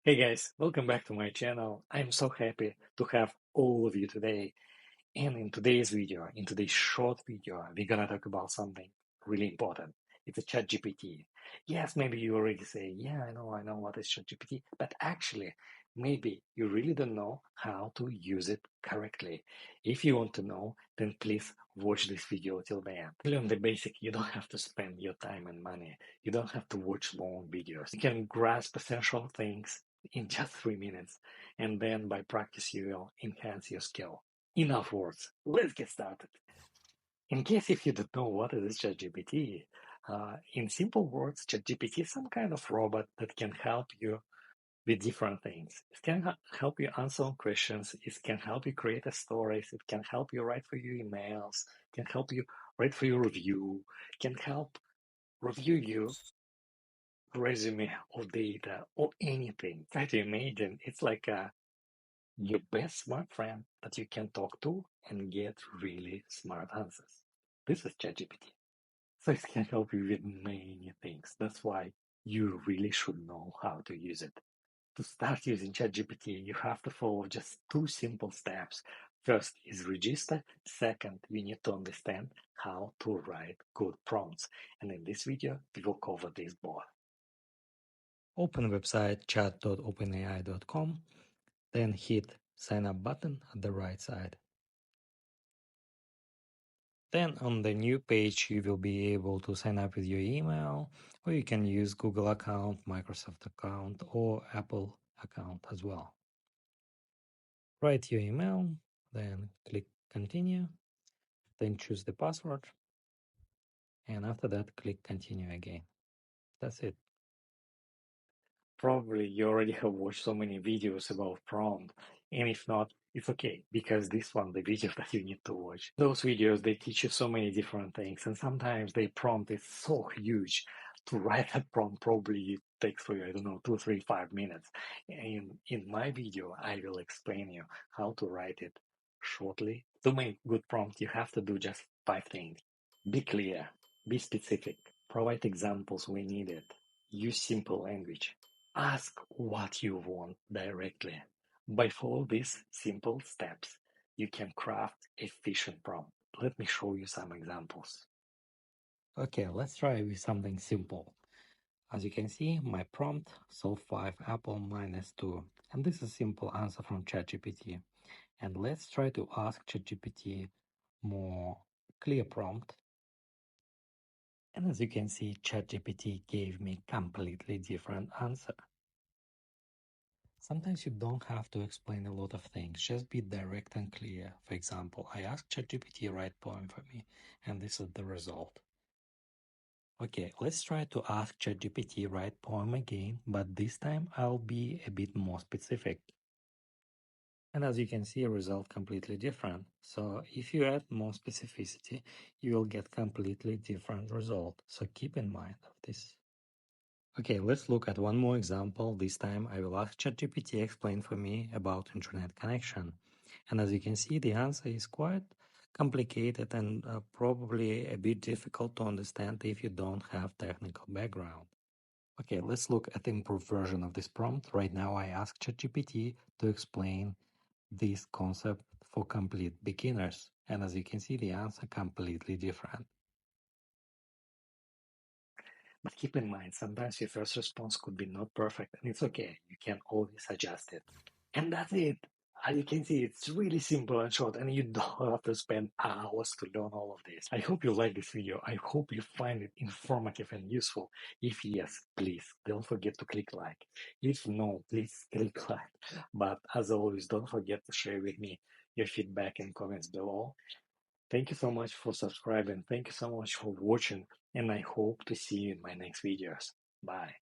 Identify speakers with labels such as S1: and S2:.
S1: Hey guys, welcome back to my channel. I'm so happy to have all of you today. And in today's video, in today's short video, we're gonna talk about something really important. It's a ChatGPT. Yes, maybe you already say, yeah, I know what is ChatGPT, but actually, maybe you really don't know how to use it correctly. If you want to know, then please watch this video till the end. Really on the basic, you don't have to spend your time and money. You don't have to watch long videos. You can grasp essential things in just 3 minutes, and then by practice, you will enhance your skill. Enough words. Let's get started. In case if you don't know what is ChatGPT, in simple words, ChatGPT is some kind of robot that can help you with different things. It can help you answer questions. It can help you create a stories. It can help you write for your emails. It can help you write for your review. It can help review your resume or data or anything. Try to imagine it's like your best smart friend that you can talk to and get really smart answers. This is ChatGPT. So it can help you with many things. That's why you really should know how to use it. To start using ChatGPT, you have to follow just two simple steps. First is register. Second, you need to understand how to write good prompts. And in this video, we will cover this both. Open website chat.openai.com, then hit sign up button at the right side. Then on the new page, you will be able to sign up with your email, or you can use Google account, Microsoft account, or Apple account as well. Write your email, then click continue, then choose the password, and after that, click continue again. That's it. Probably you already have watched so many videos about prompt, and if not, it's okay, because this one, the video that you need to watch. Those videos, they teach you so many different things, and sometimes the prompt is so huge. To write that prompt probably takes for you, I don't know, 2, 3, 5 minutes. And in my video, I will explain you how to write it shortly. To make good prompt, you have to do just 5 things. Be clear, be specific, provide examples when needed, use simple language, ask what you want directly. By following these simple steps, you can craft efficient prompt. Let me show you some examples. Okay, let's try with something simple. As you can see, my prompt, solve 5 apple minus 2. And this is a simple answer from ChatGPT. And let's try to ask ChatGPT more clear prompt. And as you can see, ChatGPT gave me completely different answer. Sometimes you don't have to explain a lot of things, just be direct and clear. For example, I asked ChatGPT write poem for me, and this is the result. Okay, let's try to ask ChatGPT write poem again, but this time I'll be a bit more specific. And as you can see, a result completely different. So if you add more specificity, you will get completely different result. So keep in mind of this. Okay, let's look at one more example. This time I will ask ChatGPT explain for me about internet connection. And as you can see, the answer is quite complicated and probably a bit difficult to understand if you don't have technical background. Okay, let's look at the improved version of this prompt. Right now I ask ChatGPT to explain this concept for complete beginners. And as you can see, the answer completely different. But keep in mind, sometimes your first response could be not perfect, and it's okay. You can always adjust it. And that's it. As you can see, it's really simple and short, and you don't have to spend hours to learn all of this. I hope you like this video. I hope you find it informative and useful. If yes, please don't forget to click like. If no, please click like. But as always, don't forget to share with me your feedback and comments below. Thank you so much for subscribing. Thank you so much for watching, and I hope to see you in my next videos. Bye.